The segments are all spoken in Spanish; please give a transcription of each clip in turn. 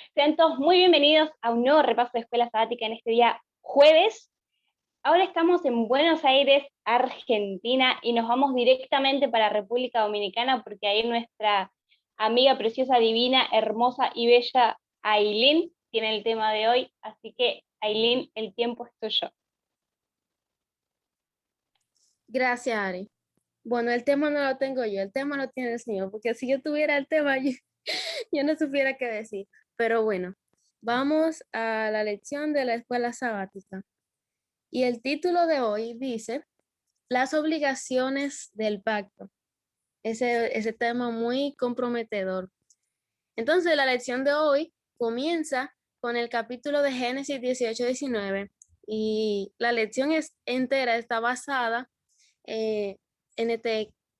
Sean todos muy bienvenidos a un nuevo repaso de Escuela Sabática en este día jueves. Ahora estamos en Buenos Aires, Argentina, y nos vamos directamente para República Dominicana porque ahí nuestra amiga preciosa, divina, hermosa y bella Ailín tiene el tema de hoy. Así que, Ailín, el tiempo es tuyo. Gracias, Ari. Bueno, el tema no lo tengo yo, el tema lo tiene el Señor, porque si yo tuviera el tema, yo no supiera qué decir. Pero bueno, vamos a la lección de la escuela sabática. Y el título de hoy dice, las obligaciones del pacto. Ese tema muy comprometedor. Entonces, la lección de hoy comienza con el capítulo de Génesis 18-19 y la lección entera está basada eh, en,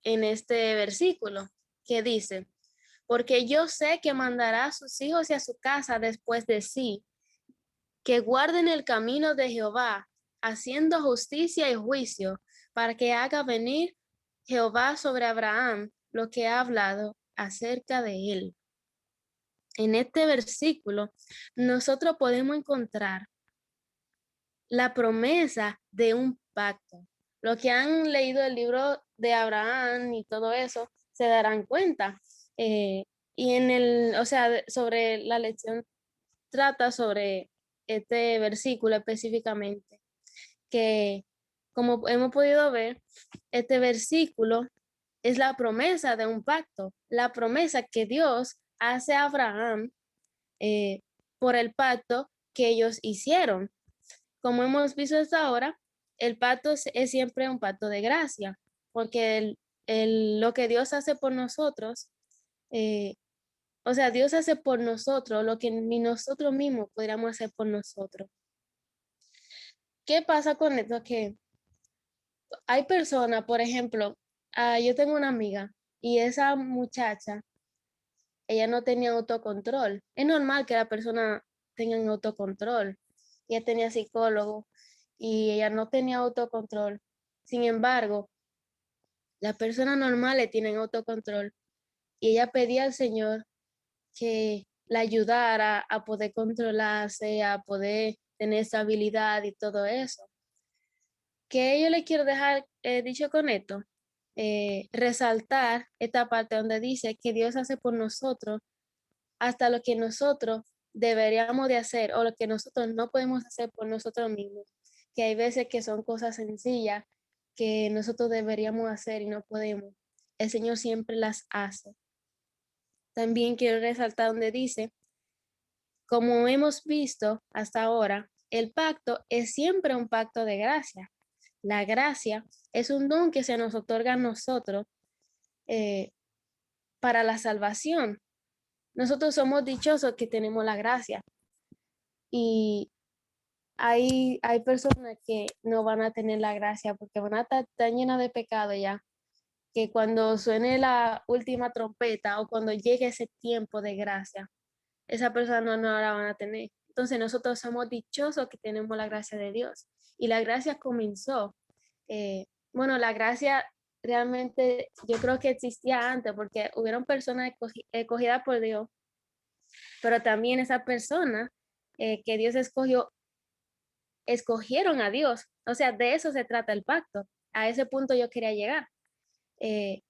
en este versículo que dice, porque yo sé que mandará a sus hijos y a su casa después de sí, que guarden el camino de Jehová, haciendo justicia y juicio, para que haga venir Jehová sobre Abraham lo que ha hablado acerca de él. En este versículo, nosotros podemos encontrar la promesa de un pacto. Los que han leído el libro de Abraham y todo eso se darán cuenta. Eh, y o sea, sobre la lección trata sobre este versículo específicamente, que como hemos podido ver, este versículo es la promesa de un pacto, la promesa que Dios hace a Abraham eh, por el pacto que ellos hicieron. Como hemos visto hasta ahora, el pacto es siempre un pacto de gracia, porque lo que Dios hace por nosotros, eh, o sea, Dios hace por nosotros lo que ni nosotros mismos podríamos hacer por nosotros. ¿Qué pasa con esto? Que hay personas, por ejemplo, yo tengo una amiga y esa muchacha, ella no tenía autocontrol. Es normal que la persona tenga autocontrol. Ella tenía psicólogo y ella no tenía autocontrol. Sin embargo, las personas normales tienen autocontrol y ella pedía al Señor que la ayudara a poder controlarse, a poder tener estabilidad y todo eso. ¿Qué yo le quiero dejar dicho con esto? Resaltar esta parte donde dice que Dios hace por nosotros hasta lo que nosotros deberíamos de hacer o lo que nosotros no podemos hacer por nosotros mismos, que hay veces que son cosas sencillas que nosotros deberíamos hacer y no podemos. El Señor siempre las hace. También quiero resaltar donde dice, como hemos visto hasta ahora, el pacto es siempre un pacto de gracia. La gracia es un don que se nos otorga a nosotros eh, para la salvación. Nosotros somos dichosos que tenemos la gracia y hay personas que no van a tener la gracia porque van a estar tan llenas de pecado ya que cuando suene la última trompeta o cuando llegue ese tiempo de gracia, esa persona no la van a tener. Entonces nosotros somos dichosos que tenemos la gracia de Dios. Y la gracia comenzó. Bueno, la gracia realmente yo creo que existía antes porque hubieron personas escogidas por Dios, pero también esas personas que Dios escogió, escogieron a Dios. O sea, de eso se trata el pacto. A ese punto yo quería llegar. Eh,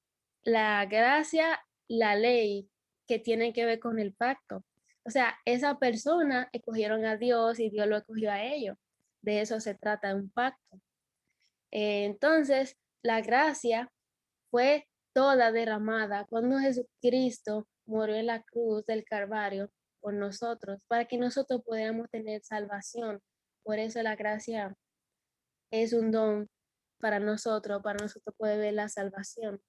la gracia, la ley que tiene que ver con el pacto. O sea, esa persona escogieron a Dios y Dios lo escogió a ellos. De eso se trata un pacto. Entonces, la gracia fue toda derramada cuando Jesucristo murió en la cruz del Calvario por nosotros, para que nosotros pudiéramos tener salvación. Por eso la gracia es un don para nosotros poder ver la salvación.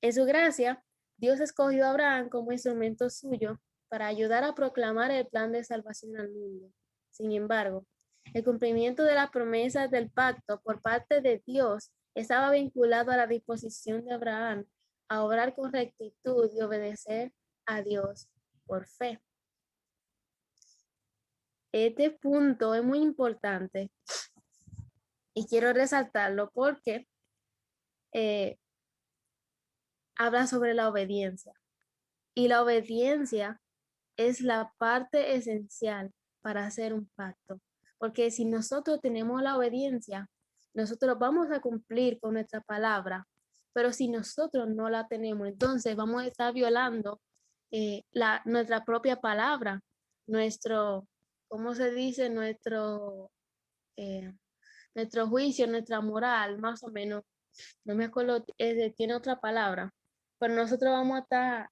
En su gracia, Dios escogió a Abraham como instrumento suyo para ayudar a proclamar el plan de salvación al mundo. Sin embargo, el cumplimiento de las promesas del pacto por parte de Dios estaba vinculado a la disposición de Abraham a obrar con rectitud y obedecer a Dios por fe. Este punto es muy importante y quiero resaltarlo porque eh, habla sobre la obediencia. Y la obediencia es la parte esencial para hacer un pacto. Porque si nosotros tenemos la obediencia, nosotros vamos a cumplir con nuestra palabra, pero si nosotros no la tenemos, entonces vamos a estar violando nuestra propia palabra, nuestro, ¿cómo se dice? Nuestro juicio, nuestra moral, más o menos. No me acuerdo, tiene otra palabra, pero nosotros vamos a estar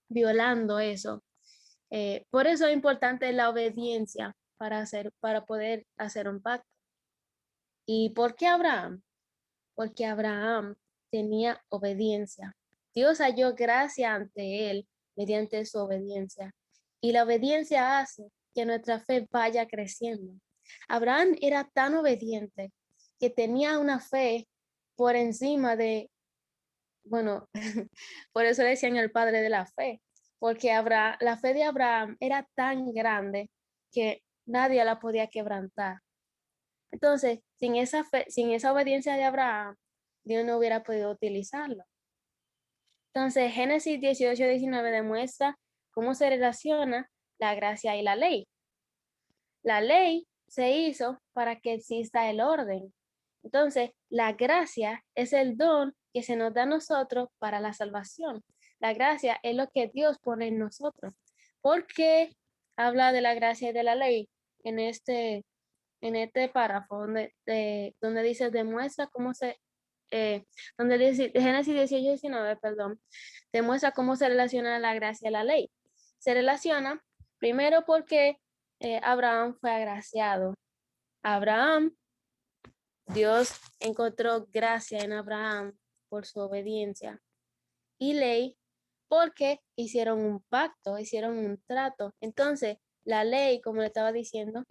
violando eso. Por eso es importante la obediencia para poder hacer un pacto. ¿Y por qué Abraham? Porque Abraham tenía obediencia. Dios halló gracia ante él mediante su obediencia. Y la obediencia hace que nuestra fe vaya creciendo. Abraham era tan obediente que tenía una fe por encima de, bueno, por eso le decían el padre de la fe, porque la fe de Abraham era tan grande que nadie la podía quebrantar. Entonces, sin esa fe, sin esa obediencia de Abraham, Dios no hubiera podido utilizarlo. Entonces, Génesis 18-19 demuestra cómo se relaciona la gracia y la ley. La ley se hizo para que exista el orden. Entonces, la gracia es el don que se nos da a nosotros para la salvación. La gracia es lo que Dios pone en nosotros. ¿Por qué habla de la gracia y de la ley en este párrafo donde dice demuestra cómo donde dice, Génesis 18-19, perdón, demuestra cómo se relaciona la gracia y la ley? Se relaciona primero porque Abraham fue agraciado. Abraham, Dios encontró gracia en Abraham por su obediencia. Y ley porque hicieron un pacto, hicieron un trato. Entonces, la ley, como le estaba diciendo,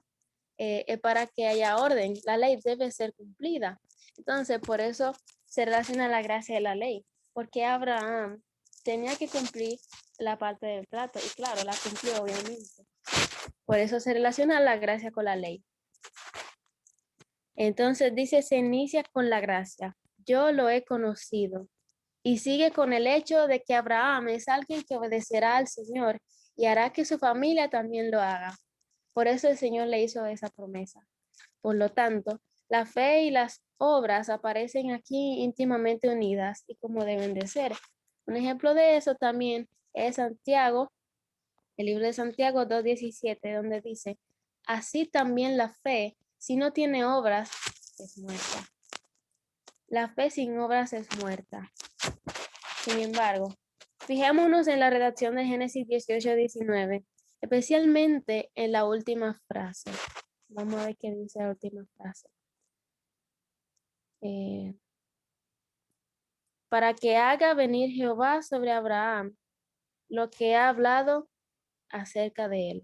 es para que haya orden. La ley debe ser cumplida. Entonces, por eso se relaciona la gracia de la ley, porque Abraham tenía que cumplir la parte del trato y claro, la cumplió obviamente. Por eso se relaciona la gracia con la ley. Entonces dice, se inicia con la gracia. Yo lo he conocido. Y sigue con el hecho de que Abraham es alguien que obedecerá al Señor y hará que su familia también lo haga. Por eso el Señor le hizo esa promesa. Por lo tanto, la fe y las obras aparecen aquí íntimamente unidas y como deben de ser. Un ejemplo de eso también es Santiago, el libro de Santiago 2:17, donde dice, así también la fe, si no tiene obras, es muerta. La fe sin obras es muerta. Sin embargo, fijémonos en la redacción de Génesis 18-19, especialmente en la última frase. Vamos a ver qué dice la última frase. Para que haga venir Jehová sobre Abraham lo que ha hablado acerca de él.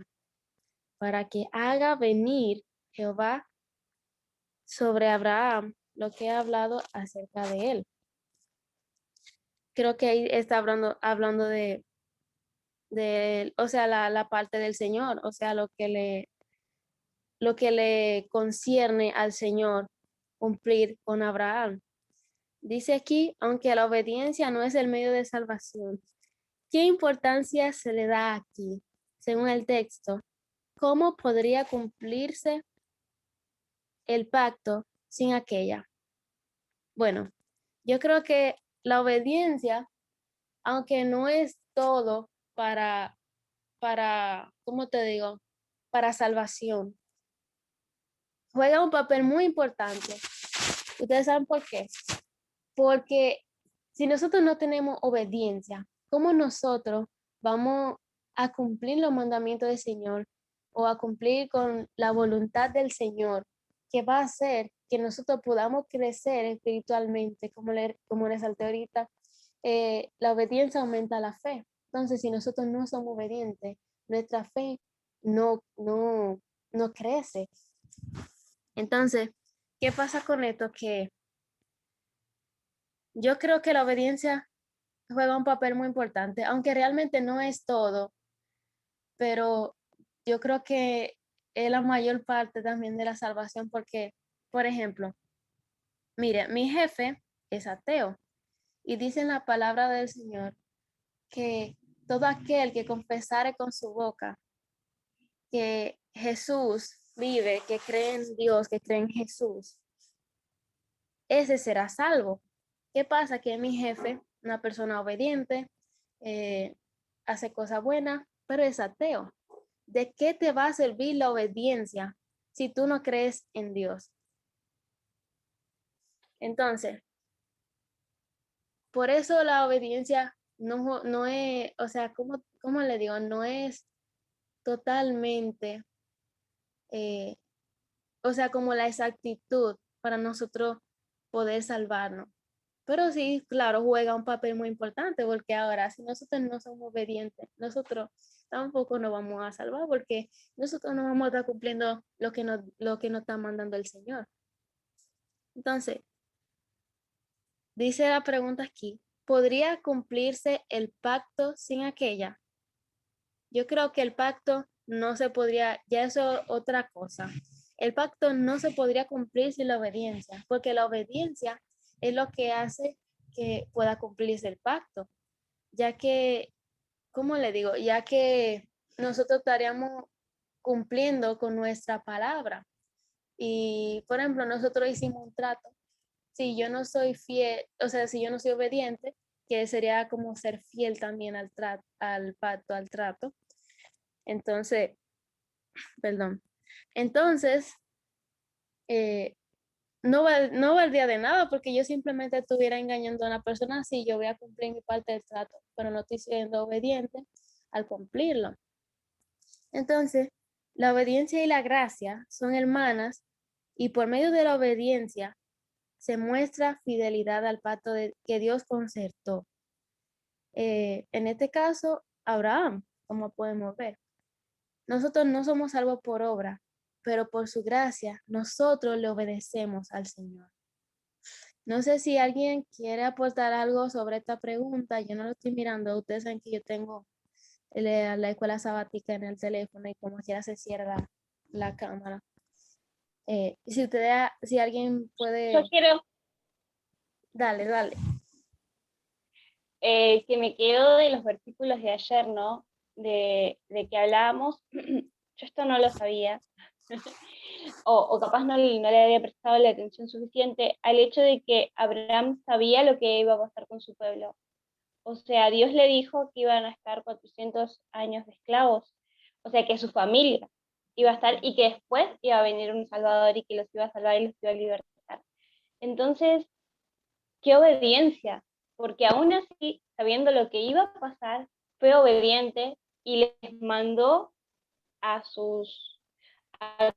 Para que haga venir Jehová sobre Abraham lo que ha hablado acerca de él. Creo que ahí está hablando de o sea, la parte del Señor, o sea, lo que le concierne al Señor cumplir con Abraham. Dice aquí, aunque la obediencia no es el medio de salvación, ¿qué importancia se le da aquí? Según el texto, ¿cómo podría cumplirse el pacto sin aquella? Bueno, yo creo que la obediencia, aunque no es todo ¿cómo te digo? Para salvación, juega un papel muy importante. ¿Ustedes saben por qué? Porque si nosotros no tenemos obediencia, ¿cómo nosotros vamos a cumplir los mandamientos del Señor o a cumplir con la voluntad del Señor, que va a hacer que nosotros podamos crecer espiritualmente? Como les salté ahorita, la obediencia aumenta la fe. Entonces, si nosotros no somos obedientes, nuestra fe no crece. Entonces, ¿qué pasa con esto? Que yo creo que la obediencia juega un papel muy importante, aunque realmente no es todo, pero yo creo que es la mayor parte también de la salvación porque, por ejemplo, mire, mi jefe es ateo y dice en la palabra del Señor que todo aquel que confesare con su boca que Jesús vive, que cree en Dios, que cree en Jesús, ese será salvo. ¿Qué pasa? Que mi jefe, una persona obediente, hace cosas buenas, pero es ateo. ¿De qué te va a servir la obediencia si tú no crees en Dios? Entonces, por eso la obediencia no es, o sea, ¿cómo le digo? No es totalmente, eh, o sea, como la exactitud para nosotros poder salvarnos. Pero sí, claro, juega un papel muy importante porque ahora si nosotros no somos obedientes, nosotros tampoco nos vamos a salvar porque nosotros no vamos a estar cumpliendo lo que nos está mandando el Señor. Entonces, dice la pregunta aquí, ¿podría cumplirse el pacto sin aquella? Yo creo que el pacto no se podría, ya eso es otra cosa. El pacto no se podría cumplir sin la obediencia, porque la obediencia es lo que hace que pueda cumplirse el pacto, ya que, ¿cómo le digo? Ya que nosotros estaríamos cumpliendo con nuestra palabra. Y, por ejemplo, nosotros hicimos un trato. Si yo no soy fiel, o sea, si yo no soy obediente, que sería como ser fiel también al pacto, al trato. Entonces, perdón. Entonces, eh, no valdría de nada porque yo simplemente estuviera engañando a una persona si yo voy a cumplir mi parte del trato, pero no estoy siendo obediente al cumplirlo. Entonces, la obediencia y la gracia son hermanas y por medio de la obediencia se muestra fidelidad al pacto que Dios concertó. En este caso, Abraham, como podemos ver. Nosotros no somos salvos por obra, pero por su gracia nosotros le obedecemos al Señor. No sé si alguien quiere aportar algo sobre esta pregunta. Yo no lo estoy mirando. Ustedes saben que yo tengo la escuela sabática en el teléfono y como quiera se cierra la cámara. Si alguien Yo puede, quiero dale. que me quedo de los versículos de ayer, ¿no? De que hablábamos. Yo esto no lo sabía. O capaz no le había prestado la atención suficiente al hecho de que Abraham sabía lo que iba a pasar con su pueblo. O sea, Dios le dijo que iban a estar 400 años de esclavos. O sea, que su familia iba a estar y que después iba a venir un Salvador y que los iba a salvar y los iba a libertar. Entonces, qué obediencia, porque aún así, sabiendo lo que iba a pasar, fue obediente y les mandó a a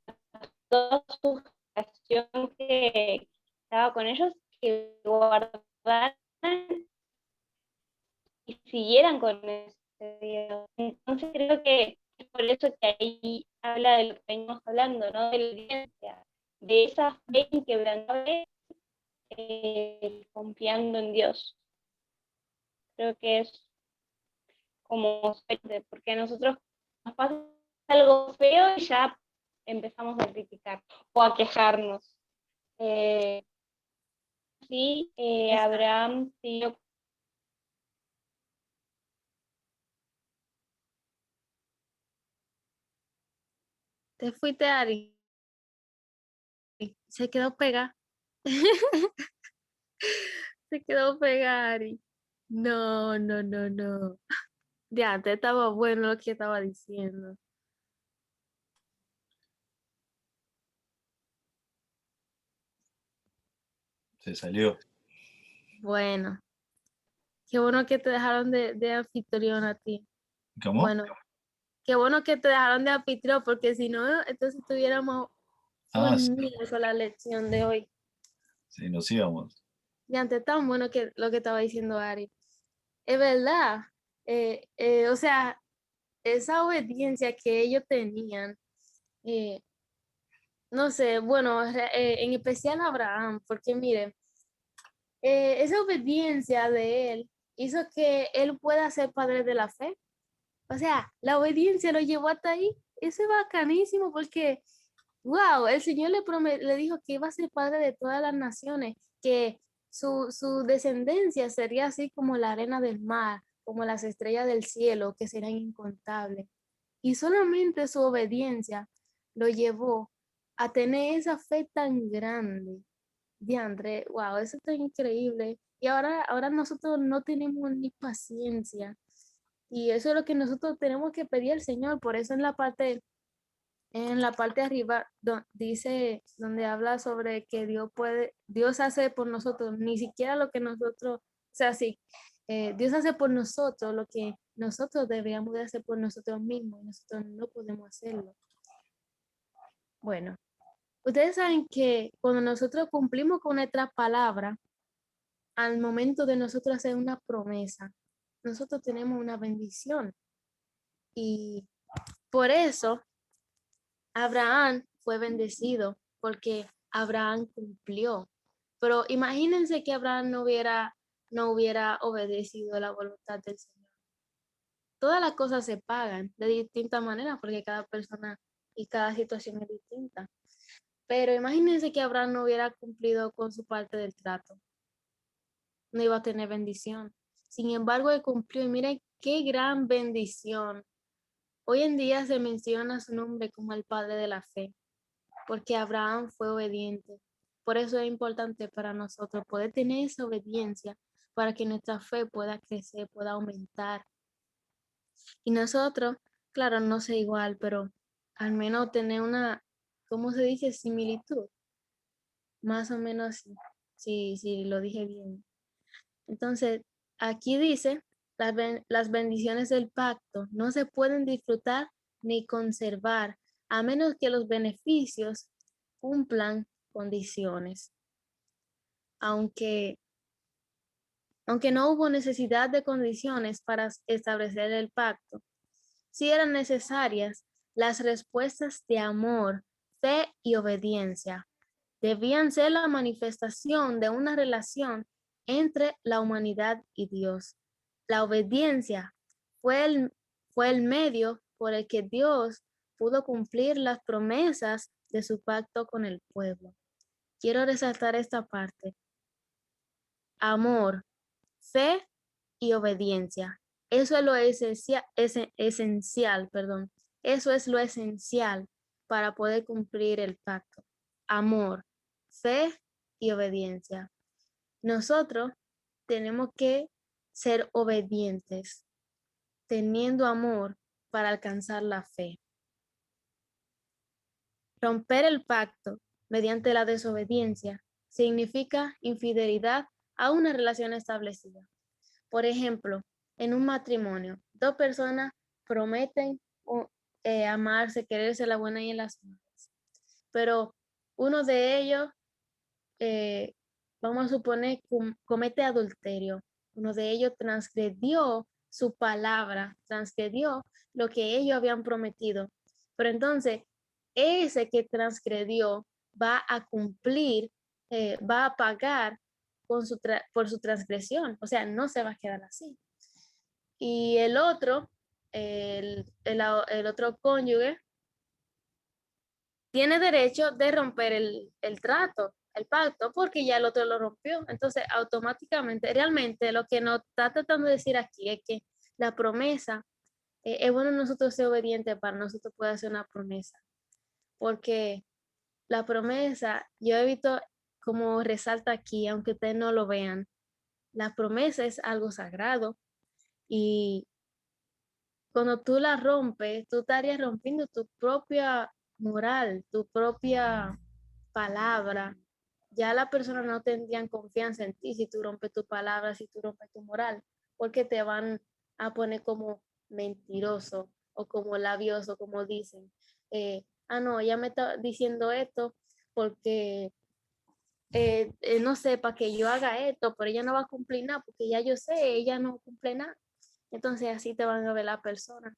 toda su generación que estaba con ellos que guardaran y siguieran con ese Dios. Entonces creo que es por eso que ahí habla de lo que venimos hablando, ¿no? De la obediencia, de esa fe inquebrantable, confiando en Dios. Creo que es como suerte, porque a nosotros nos pasa algo feo y ya empezamos a criticar o a quejarnos. Eh, sí, Exacto. Abraham siguió. Te fuiste, Ari. Se quedó pega. Se quedó pega, Ari. No. Ya, te estaba bueno lo que estaba diciendo. Se salió. Bueno, qué bueno que te dejaron de anfitrión a ti. ¿Cómo? Bueno, qué bueno que te dejaron de anfitrión, porque si no, entonces tuviéramos Sí, unidos con la lección de hoy. sí, nos íbamos. Y antes tan bueno que lo que estaba diciendo Ari. Es verdad. O sea, esa obediencia que ellos tenían, eh, no sé, bueno, en especial Abraham, porque miren, esa obediencia de él hizo que él pueda ser padre de la fe. O sea, la obediencia lo llevó hasta ahí. Eso es bacanísimo porque, wow, el Señor le dijo que iba a ser padre de todas las naciones, que su descendencia sería así como la arena del mar, como las estrellas del cielo, que serán incontables. Y solamente su obediencia lo llevó a tener esa fe tan grande. Diandre, wow, eso está increíble. Y ahora nosotros no tenemos ni paciencia. Y eso es lo que nosotros tenemos que pedir al Señor. Por eso en la parte de arriba dice, donde habla sobre que Dios hace por nosotros, ni siquiera lo que nosotros, o sea, sí, Dios hace por nosotros lo que nosotros deberíamos de hacer por nosotros mismos, y nosotros no podemos hacerlo. Bueno, ustedes saben que cuando nosotros cumplimos con nuestra palabra, al momento de nosotros hacer una promesa, nosotros tenemos una bendición. Y por eso Abraham fue bendecido, porque Abraham cumplió. Pero imagínense que Abraham no hubiera obedecido la voluntad del Señor. Todas las cosas se pagan de distinta manera, porque cada persona y cada situación es distinta. Pero imagínense que Abraham no hubiera cumplido con su parte del trato. No iba a tener bendición. Sin embargo, él cumplió, y miren qué gran bendición. Hoy en día se menciona su nombre como el padre de la fe, porque Abraham fue obediente. Por eso es importante para nosotros poder tener esa obediencia para que nuestra fe pueda crecer, pueda aumentar. Y nosotros, claro, no sé igual, pero al menos tener una, ¿cómo se dice? Similitud. Más o menos, sí, lo dije bien. Entonces, aquí dice, las bendiciones del pacto no se pueden disfrutar ni conservar a menos que los beneficios cumplan condiciones. Aunque no hubo necesidad de condiciones para establecer el pacto, sí eran necesarias las respuestas de amor, fe y obediencia. Debían ser la manifestación de una relación entre la humanidad y Dios. La obediencia fue el medio por el que Dios pudo cumplir las promesas de su pacto con el pueblo. Quiero resaltar esta parte. Amor, fe y obediencia. Eso es lo esencial, perdón. Eso es lo esencial para poder cumplir el pacto. Amor, fe y obediencia. Nosotros tenemos que ser obedientes, teniendo amor para alcanzar la fe. Romper el pacto mediante la desobediencia significa infidelidad a una relación establecida. Por ejemplo, en un matrimonio, dos personas prometen amarse, quererse la buena y en las malas, pero uno de ellos, vamos a suponer, comete adulterio. Uno de ellos transgredió su palabra, transgredió lo que ellos habían prometido. Pero entonces, ese que transgredió va a cumplir, va a pagar por su transgresión. O sea, no se va a quedar así. Y el otro, el otro cónyuge, tiene derecho de romper el trato, el pacto, porque ya el otro lo rompió. Entonces, automáticamente, realmente lo que nos está tratando de decir aquí es que la promesa, es bueno nosotros ser obedientes para nosotros poder hacer una promesa, porque la promesa, yo he visto como resalta aquí, aunque ustedes no lo vean, la promesa es algo sagrado, y cuando tú la rompes, tú estarías rompiendo tu propia moral, tu propia palabra. Ya la persona no tendrían confianza en ti si tú rompes tu palabra, si tú rompes tu moral, porque te van a poner como mentiroso o como labioso, como dicen. No, ella me está diciendo esto porque, no sé, para que yo haga esto, pero ella no va a cumplir nada, porque ya yo sé, ella no cumple nada. Entonces así te van a ver la persona.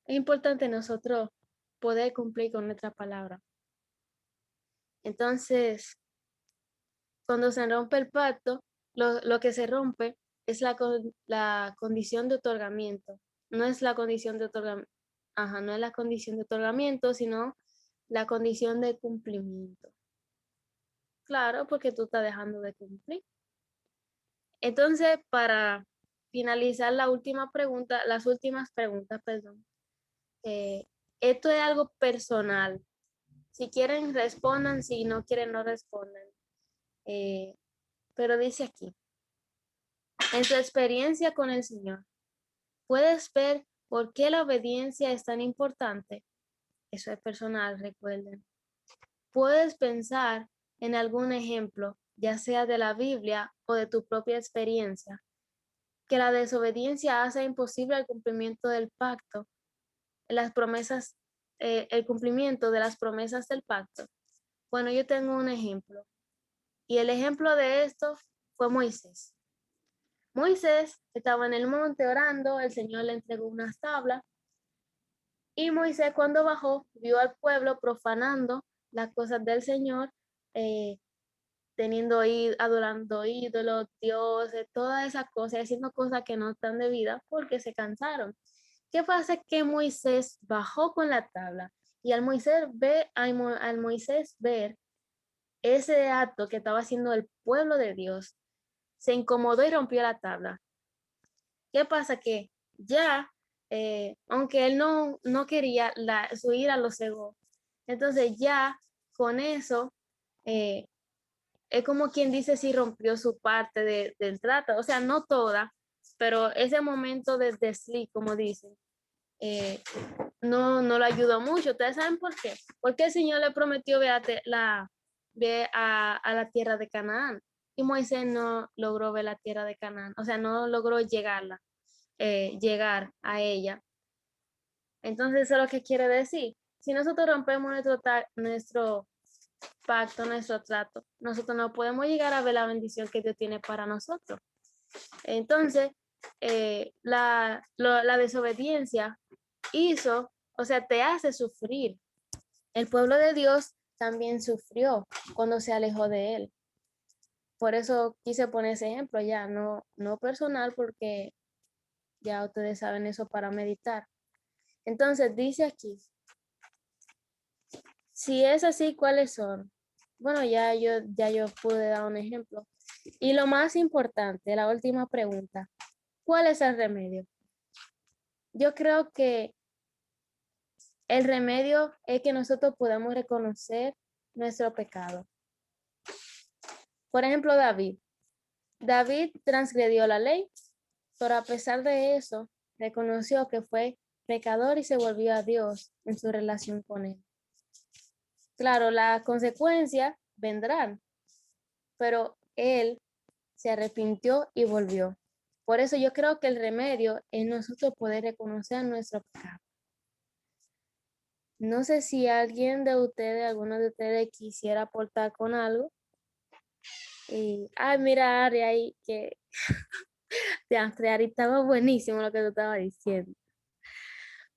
Es importante nosotros poder cumplir con nuestra palabra. Entonces, cuando se rompe el pacto, lo que se rompe es la condición de otorgamiento. No es la condición de otorgamiento, no es la condición de otorgamiento, sino la condición de cumplimiento. Claro, porque tú estás dejando de cumplir. Entonces, para finalizar las últimas preguntas, perdón. Esto es algo personal. Si quieren, respondan. Si no quieren, no respondan. Pero dice aquí, en tu experiencia con el Señor, ¿puedes ver por qué la obediencia es tan importante? Eso es personal, recuerden. ¿Puedes pensar en algún ejemplo, ya sea de la Biblia o de tu propia experiencia, que la desobediencia hace imposible el cumplimiento del pacto, las promesas, el cumplimiento de las promesas del pacto? Bueno, yo tengo un ejemplo. Y el ejemplo de esto fue Moisés. Moisés estaba en el monte orando, el Señor le entregó unas tablas y Moisés cuando bajó vio al pueblo profanando las cosas del Señor, adorando ídolos, dioses, todas esas cosas, haciendo cosas que no están debidas porque se cansaron. ¿Qué pasa? Que Moisés bajó con la tabla y al Moisés ver ese acto que estaba haciendo el pueblo de Dios, se incomodó y rompió la tabla. ¿Qué pasa? Que ya, aunque él no quería, su ira lo cegó. Entonces ya con eso, es como quien dice si rompió su parte del trato. O sea, no toda, pero ese momento de desliz, como dicen, no lo ayudó mucho. ¿Ustedes saben por qué? Porque el Señor le prometió ve a la tierra de Canaán. Y Moisés no logró ver la tierra de Canaán, o sea, no logró llegar a ella. Entonces, eso es lo que quiere decir. Si nosotros rompemos nuestro pacto, nuestro trato, nosotros no podemos llegar a ver la bendición que Dios tiene para nosotros. Entonces, la desobediencia te hace sufrir. El pueblo de Dios también sufrió cuando se alejó de él. Por eso quise poner ese ejemplo ya, no personal, porque ya ustedes saben eso para meditar. Entonces dice aquí, si es así, ¿cuáles son? Bueno, ya yo pude dar un ejemplo. Y lo más importante, la última pregunta, ¿cuál es el remedio? Yo creo que el remedio es que nosotros podamos reconocer nuestro pecado. Por ejemplo, David transgredió la ley, pero a pesar de eso, reconoció que fue pecador y se volvió a Dios en su relación con él. Claro, las consecuencias vendrán, pero él se arrepintió y volvió. Por eso yo creo que el remedio es nosotros poder reconocer nuestro pecado. No sé si alguno de ustedes quisiera aportar con algo. Mira, Ari, ahí que Ari, estaba buenísimo lo que tú estabas diciendo.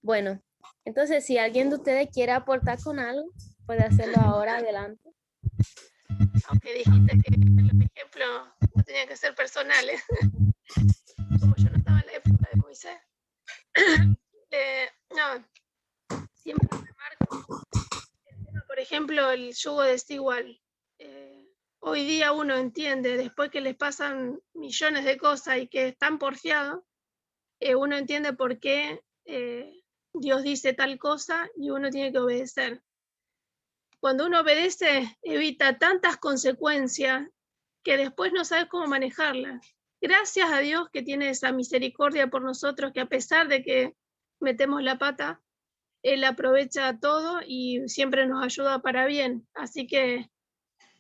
Bueno, entonces si alguien de ustedes quiere aportar con algo, puede hacerlo ahora, adelante. Aunque dijiste que los ejemplos no tenían que ser personales, como yo no estaba en la época de Moisés, siempre remarco el tema, por ejemplo, el yugo desigual. Hoy día uno entiende, después que les pasan millones de cosas y que están porfiados, uno entiende por qué Dios dice tal cosa y uno tiene que obedecer. Cuando uno obedece, evita tantas consecuencias que después no sabes cómo manejarlas. Gracias a Dios que tiene esa misericordia por nosotros, que a pesar de que metemos la pata, Él aprovecha todo y siempre nos ayuda para bien. Así que,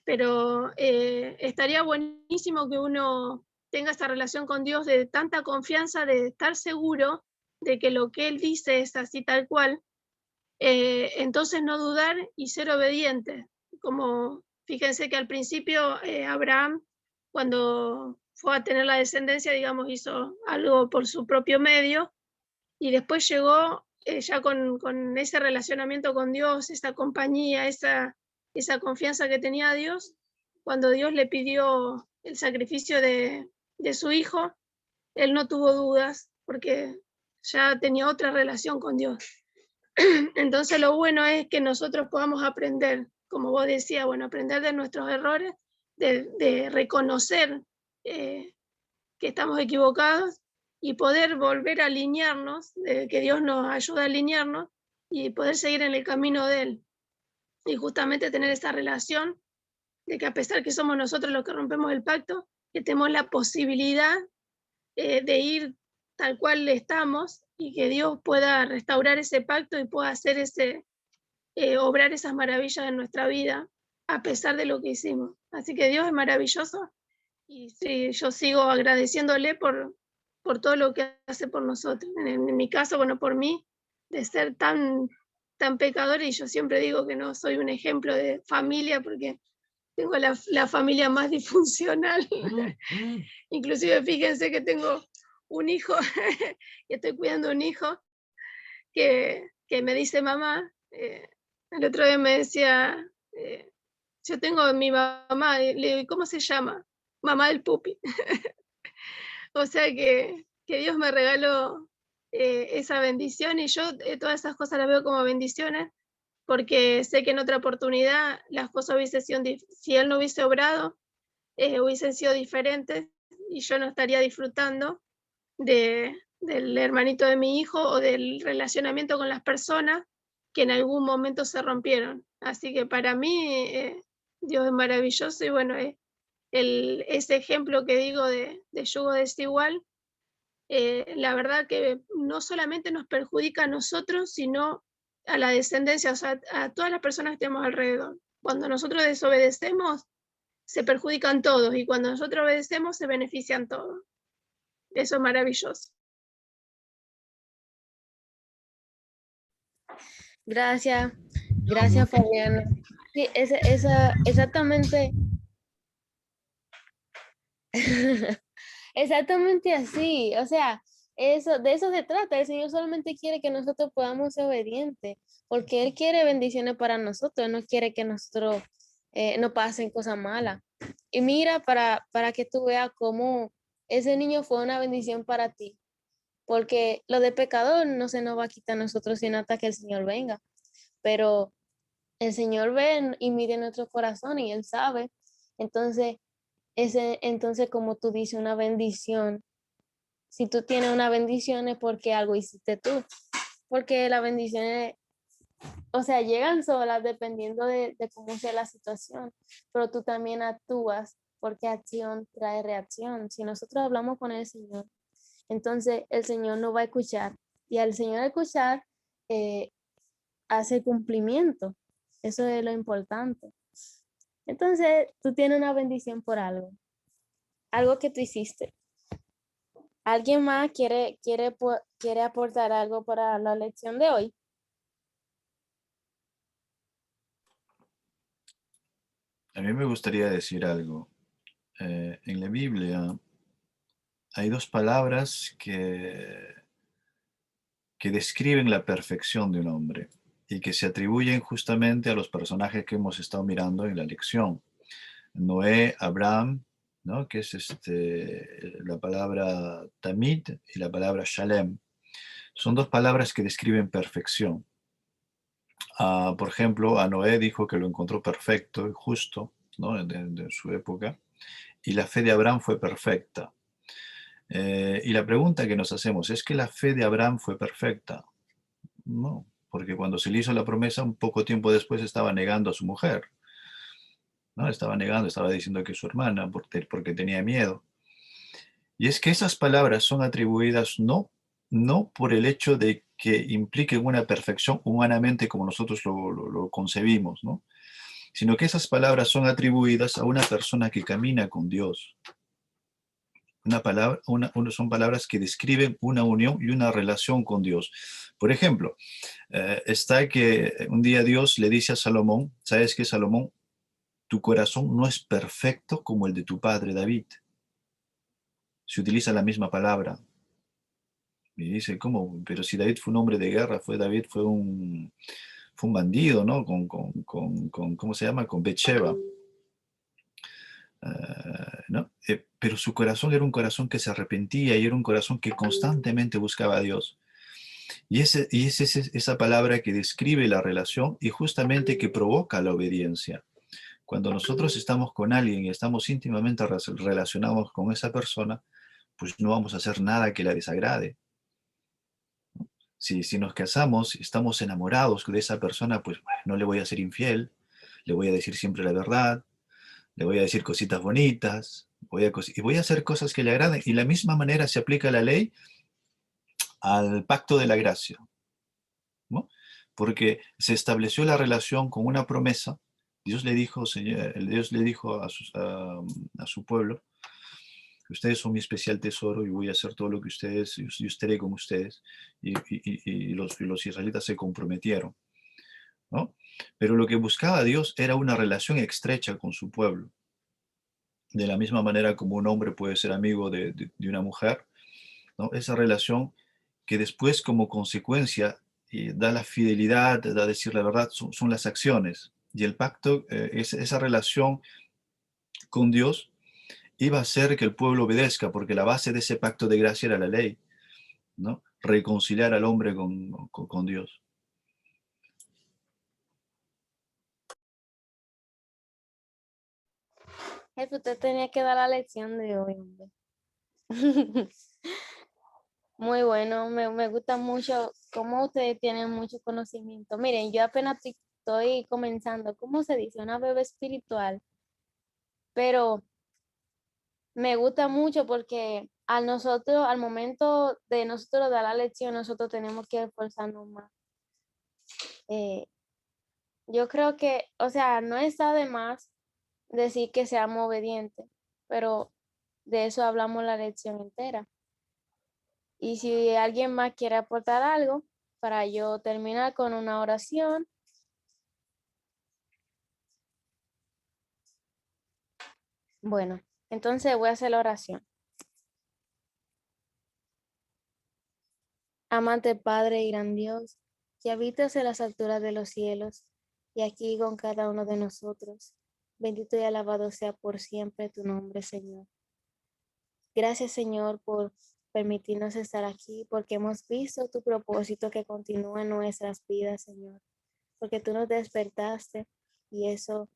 pero estaría buenísimo que uno tenga esta relación con Dios de tanta confianza, de estar seguro de que lo que Él dice es así tal cual. Entonces no dudar y ser obediente. Como fíjense que al principio Abraham, cuando fue a tener la descendencia, digamos, hizo algo por su propio medio y después llegó ya con ese relacionamiento con Dios, esa compañía, esa confianza que tenía Dios. Cuando Dios le pidió el sacrificio de su hijo, él no tuvo dudas porque ya tenía otra relación con Dios. Entonces lo bueno es que nosotros podamos aprender, como vos decías, aprender de nuestros errores, de reconocer que estamos equivocados y poder volver a alinearnos, que Dios nos ayude a alinearnos y poder seguir en el camino de Él. Y justamente tener esa relación de que a pesar que somos nosotros los que rompemos el pacto, que tenemos la posibilidad de ir tal cual estamos y que Dios pueda restaurar ese pacto y pueda hacer obrar esas maravillas en nuestra vida a pesar de lo que hicimos. Así que Dios es maravilloso y sí, yo sigo agradeciéndole por todo lo que hace por nosotros. En mi caso, bueno, por mí, de ser tan pecadora, y yo siempre digo que no soy un ejemplo de familia porque tengo la familia más disfuncional. Inclusive fíjense que tengo un hijo, y estoy cuidando un hijo que me dice mamá. El otro día me decía, yo tengo a mi mamá, y le digo, ¿cómo se llama? Mamá del pupi. O sea que Dios me regaló esa bendición, y yo todas esas cosas las veo como bendiciones, porque sé que en otra oportunidad las cosas hubiesen sido, si Él no hubiese obrado, hubiesen sido diferentes, y yo no estaría disfrutando del hermanito de mi hijo o del relacionamiento con las personas que en algún momento se rompieron. Así que para mí Dios es maravilloso, y bueno, ese ejemplo que digo de yugo desigual, la verdad que no solamente nos perjudica a nosotros, sino a la descendencia, o sea, a todas las personas que tenemos alrededor. Cuando nosotros desobedecemos, se perjudican todos, y cuando nosotros obedecemos, se benefician todos. Eso es maravilloso. Gracias, Fabiana. Sí, exactamente, exactamente así. O sea, de eso se trata. El Señor solamente quiere que nosotros podamos ser obedientes, porque Él quiere bendiciones para nosotros, no quiere que nosotros no pasen cosas malas. Y mira, para que tú veas cómo ese niño fue una bendición para ti, porque lo de pecador no se nos va a quitar a nosotros sino hasta que el Señor venga. Pero el Señor ve y mide nuestro corazón y Él sabe. Entonces, entonces como tú dices, una bendición. Si tú tienes una bendición es porque algo hiciste tú. Porque las bendiciones, o sea, llegan solas dependiendo de cómo sea la situación. Pero tú también actúas porque acción trae reacción. Si nosotros hablamos con el Señor, entonces el Señor nos va a escuchar. Y al Señor escuchar, hace cumplimiento. Eso es lo importante. Entonces, tú tienes una bendición por algo que tú hiciste. ¿Alguien más quiere aportar algo para la lección de hoy? A mí me gustaría decir algo. En la Biblia hay dos palabras que describen la perfección de un hombre y que se atribuyen justamente a los personajes que hemos estado mirando en la lección. Noé, Abraham, ¿no? Que es la palabra tamid y la palabra shalem. Son dos palabras que describen perfección. Por ejemplo, a Noé dijo que lo encontró perfecto y justo, ¿no? de su época, y la fe de Abraham fue perfecta. Y la pregunta que nos hacemos, ¿es que la fe de Abraham fue perfecta? No, porque cuando se le hizo la promesa, un poco tiempo después estaba negando a su mujer. ¿No? Estaba negando, estaba diciendo que es su hermana porque tenía miedo. Y es que esas palabras son atribuidas no por el hecho de que impliquen una perfección humanamente como nosotros lo concebimos, ¿no? Sino que esas palabras son atribuidas a una persona que camina con Dios. Son palabras que describen una unión y una relación con Dios. Por ejemplo, está que un día Dios le dice a Salomón, ¿sabes qué, Salomón? Tu corazón no es perfecto como el de tu padre David. Se utiliza la misma palabra. Y dice, ¿cómo? Pero si David fue un hombre de guerra, David fue un bandido, ¿no? ¿Cómo se llama? Con Betseba. ¿No? Pero su corazón era un corazón que se arrepentía y era un corazón que constantemente buscaba a Dios. Y es esa palabra que describe la relación y justamente que provoca la obediencia. Cuando nosotros estamos con alguien y estamos íntimamente relacionados con esa persona, pues no vamos a hacer nada que la desagrade. Si nos casamos, estamos enamorados de esa persona, pues bueno, no le voy a ser infiel, le voy a decir siempre la verdad, le voy a decir cositas bonitas, y voy a hacer cosas que le agraden. Y la misma manera se aplica la ley al pacto de la gracia, ¿no? Porque se estableció la relación con una promesa. Dios le dijo a su pueblo: ustedes son mi especial tesoro y voy a hacer todo lo que ustedes, yo estaré con ustedes. Y los israelitas se comprometieron, ¿no? Pero lo que buscaba Dios era una relación estrecha con su pueblo. De la misma manera como un hombre puede ser amigo de una mujer, ¿no? Esa relación que después, como consecuencia, da la fidelidad, da decir la verdad, son las acciones. Y el pacto, esa relación con Dios, iba a hacer que el pueblo obedezca, porque la base de ese pacto de gracia era la ley, ¿no? Reconciliar al hombre con Dios. Jefe, usted tenía que dar la lección de hoy, hombre. Muy bueno, me gusta mucho cómo ustedes tienen mucho conocimiento. Miren, yo apenas estoy comenzando, ¿cómo se dice? Una bebé espiritual, pero me gusta mucho porque al momento de nosotros dar la lección, nosotros tenemos que esforzarnos más. Yo creo que, o sea, no está de más decir que seamos obedientes, pero de eso hablamos la lección entera. Y si alguien más quiere aportar algo, para yo terminar con una oración. Bueno, entonces voy a hacer la oración. Amante Padre y gran Dios, que habitas en las alturas de los cielos y aquí con cada uno de nosotros. Bendito y alabado sea por siempre tu nombre, Señor. Gracias, Señor, por permitirnos estar aquí, porque hemos visto tu propósito que continúa en nuestras vidas, Señor. Porque tú nos despertaste y eso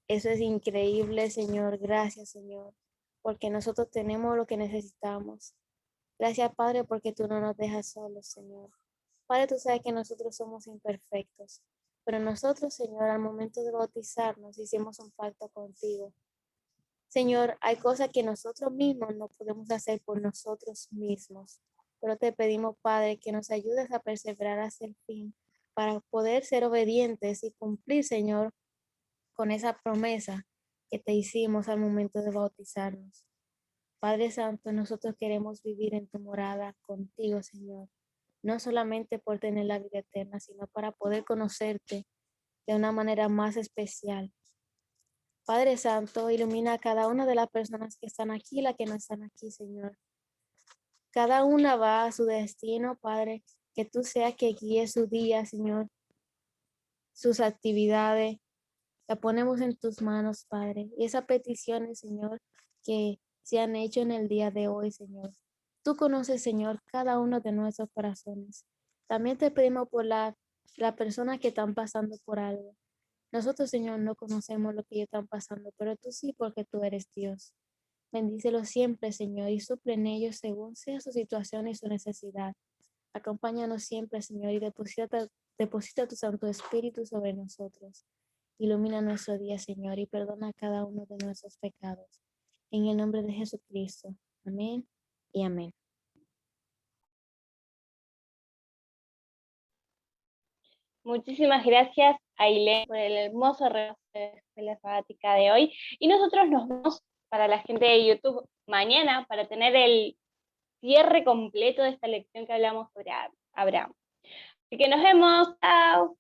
es increíble, Señor. Gracias, Señor, porque nosotros tenemos lo que necesitamos. Gracias, Padre, porque tú no nos dejas solos, Señor. Padre, tú sabes que nosotros somos imperfectos, pero nosotros, Señor, al momento de bautizarnos, hicimos un pacto contigo. Señor, hay cosas que nosotros mismos no podemos hacer por nosotros mismos, pero te pedimos, Padre, que nos ayudes a perseverar hasta el fin para poder ser obedientes y cumplir, Señor, con esa promesa que te hicimos al momento de bautizarnos. Padre Santo, nosotros queremos vivir en tu morada contigo, Señor, no solamente por tener la vida eterna, sino para poder conocerte de una manera más especial. Padre Santo, ilumina a cada una de las personas que están aquí y las que no están aquí, Señor. Cada una va a su destino, Padre, que tú seas que guíe su día, Señor, sus actividades. La ponemos en tus manos, Padre. Y esas peticiones, Señor, que se han hecho en el día de hoy, Señor. Tú conoces, Señor, cada uno de nuestros corazones. También te pedimos por las personas que están pasando por algo. Nosotros, Señor, no conocemos lo que ellos están pasando, pero tú sí, porque tú eres Dios. Bendícelos siempre, Señor, y suple en ellos según sea su situación y su necesidad. Acompáñanos siempre, Señor, y deposita tu Santo Espíritu sobre nosotros. Ilumina nuestro día, Señor, y perdona cada uno de nuestros pecados. En el nombre de Jesucristo. Amén y amén. Muchísimas gracias, Ailén, por el hermoso relato de la sabática de hoy. Y nosotros nos vemos para la gente de YouTube mañana para tener el cierre completo de esta lección que hablamos sobre Abraham. Así que nos vemos. Chao.